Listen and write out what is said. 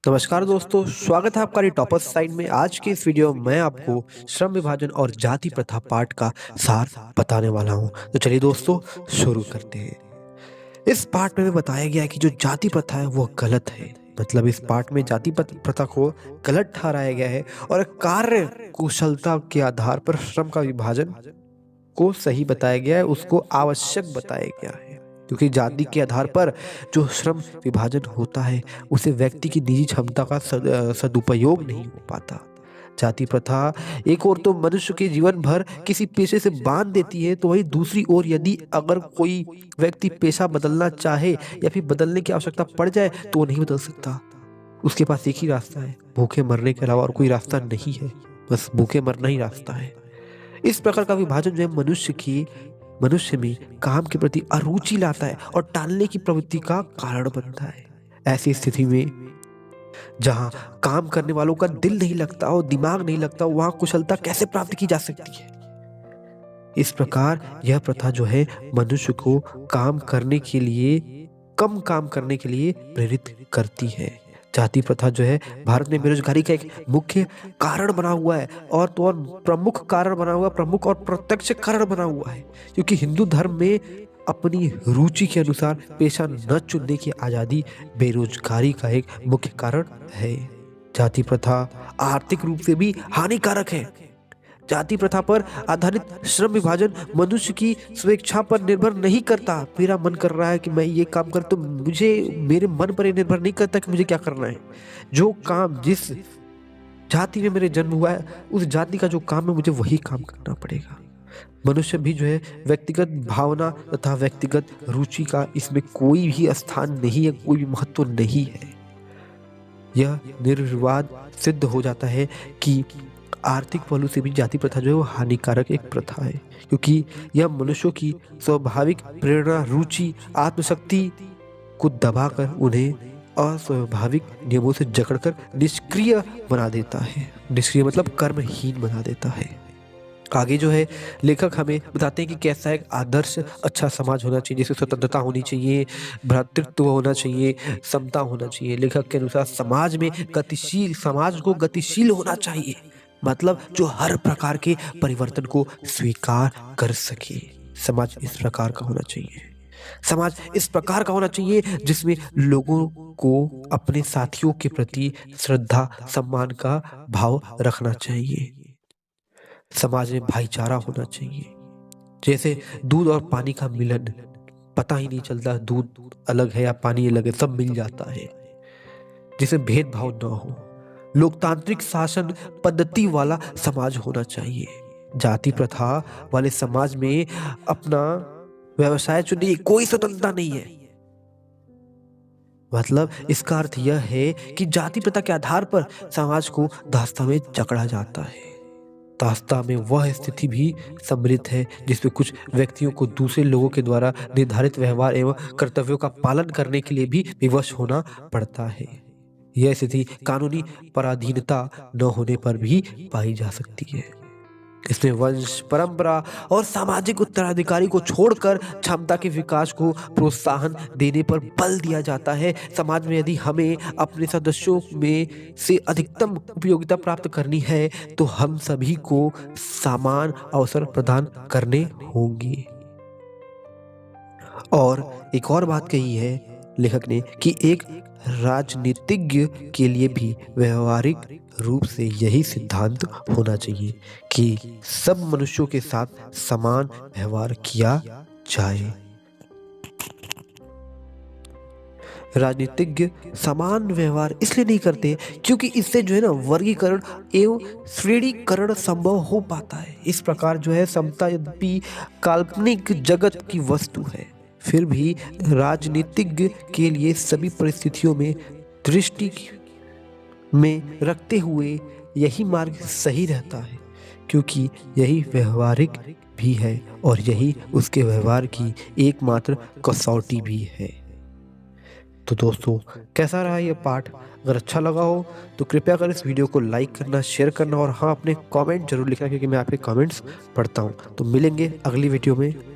नमस्कार दोस्तों, स्वागत है आपका टॉपर्स साइड में। आज के इस वीडियो में मैं आपको श्रम विभाजन और जाति प्रथा पाठ का सार बताने वाला हूं। तो चलिए दोस्तों शुरू करते हैं। इस पाठ में बताया गया है कि जो जाति प्रथा है वो गलत है। मतलब इस पाठ में जाति प्रथा को गलत ठहराया गया है और कार्य कुशलता के आधार पर श्रम का विभाजन को सही बताया गया है, उसको आवश्यक बताया गया है। क्योंकि जाति के आधार पर जो श्रम विभाजन होता है उसे व्यक्ति की निजी क्षमता का सदुपयोग नहीं हो पाता। जाति प्रथा एक ओर तो मनुष्य के जीवन भर किसी पेशे से बांध देती है, तो वही दूसरी ओर यदि अगर कोई व्यक्ति पेशा बदलना चाहे या फिर बदलने की आवश्यकता पड़ जाए तो वो नहीं बदल सकता। उसके पास एक ही रास्ता है, भूखे मरने के अलावा और कोई रास्ता नहीं है। बस भूखे मरना ही रास्ता है। इस प्रकार का विभाजन जो है मनुष्य में काम के प्रति अरुचि लाता है और टालने की प्रवृत्ति का कारण बनता है। ऐसी स्थिति में जहां काम करने वालों का दिल नहीं लगता और दिमाग नहीं लगता, वहां कुशलता कैसे प्राप्त की जा सकती है। इस प्रकार यह प्रथा जो है मनुष्य को कम काम करने के लिए प्रेरित करती है। जाति प्रथा जो है भारत में बेरोजगारी का एक मुख्य कारण बना हुआ है और प्रमुख कारण बना हुआ, प्रमुख और प्रत्यक्ष कारण बना हुआ है। क्योंकि हिंदू धर्म में अपनी रुचि के अनुसार पेशा न चुनने की आजादी बेरोजगारी का एक मुख्य कारण है। जाति प्रथा आर्थिक रूप से भी हानिकारक है। जाति प्रथा पर आधारित श्रम विभाजन मनुष्य की स्वेच्छा पर निर्भर नहीं करता। मेरा मन कर रहा है कि मैं ये काम कर, तो मुझे मेरे मन पर निर्भर नहीं करता कि मुझे क्या करना है। जो काम जिस जाति में मेरे जन्म हुआ है उस जाति का जो काम है मुझे वही काम करना पड़ेगा। मनुष्य भी जो है व्यक्तिगत भावना तथा व्यक्तिगत रुचि का इसमें कोई भी स्थान नहीं है, कोई भी महत्व नहीं है। यह निर्विवाद सिद्ध हो जाता है कि आर्थिक पहलू से भी जाति प्रथा जो है वो हानिकारक एक प्रथा है। क्योंकि यह मनुष्यों की स्वाभाविक प्रेरणा, रुचि, आत्मशक्ति को दबाकर उन्हें अस्वाभाविक नियमों से जकड़कर निष्क्रिय बना देता है। निष्क्रिय मतलब कर्महीन बना देता है। आगे जो है लेखक हमें बताते हैं कि कैसा एक आदर्श अच्छा समाज होना चाहिए, जिसमें स्वतंत्रता होनी चाहिए, भ्रातृत्व होना चाहिए, समता होना चाहिए। लेखक के अनुसार समाज को गतिशील होना चाहिए। मतलब जो हर प्रकार के परिवर्तन को स्वीकार कर सके। समाज इस प्रकार का होना चाहिए जिसमें लोगों को अपने साथियों के प्रति श्रद्धा सम्मान का भाव रखना चाहिए। समाज में भाईचारा होना चाहिए। जैसे दूध और पानी का मिलन, पता ही नहीं चलता दूध अलग है या पानी अलग है, सब मिल जाता है, जिसमें भेदभाव न हो। लोकतांत्रिक शासन पद्धति वाला समाज होना चाहिए। जाति प्रथा वाले समाज में अपना व्यवसाय चुनने की कोई स्वतंत्रता नहीं है। मतलब इसका अर्थ यह है कि जाति प्रथा के आधार पर समाज को दास्ता में जकड़ा जाता है। दास्ता में वह स्थिति भी सम्मिलित है जिसमें कुछ व्यक्तियों को दूसरे लोगों के द्वारा निर्धारित व्यवहार एवं कर्तव्यों का पालन करने के लिए भी विवश होना पड़ता है। यह स्थिति कानूनी पराधीनता न होने पर भी पाई जा सकती है। इसमें वंश, परंपरा और सामाजिक उत्तराधिकारी को छोड़कर क्षमता के विकास को प्रोत्साहन देने पर बल दिया जाता है। समाज में यदि हमें अपने सदस्यों में से अधिकतम उपयोगिता प्राप्त करनी है तो हम सभी को समान अवसर प्रदान करने होंगे। और एक और बात कही है लेखक ने कि एक राजनीतिज्ञ के लिए भी व्यवहारिक रूप से यही सिद्धांत होना चाहिए कि सब मनुष्यों के साथ समान व्यवहार किया जाए। राजनीतिज्ञ समान व्यवहार इसलिए नहीं करते क्योंकि इससे जो है ना वर्गीकरण एवं श्रेणीकरण संभव हो पाता है। इस प्रकार जो है समता यद्यपि काल्पनिक जगत की वस्तु है, फिर भी राजनीतिज्ञ के लिए सभी परिस्थितियों में दृष्टि में रखते हुए यही मार्ग सही रहता है, क्योंकि यही व्यवहारिक भी है और यही उसके व्यवहार की एकमात्र कसौटी भी है। तो दोस्तों कैसा रहा ये पाठ? अगर अच्छा लगा हो तो कृपया कर इस वीडियो को लाइक करना, शेयर करना और हाँ अपने कमेंट जरूर लिखना, क्योंकि मैं आपके कमेंट्स पढ़ता हूँ। तो मिलेंगे अगली वीडियो में।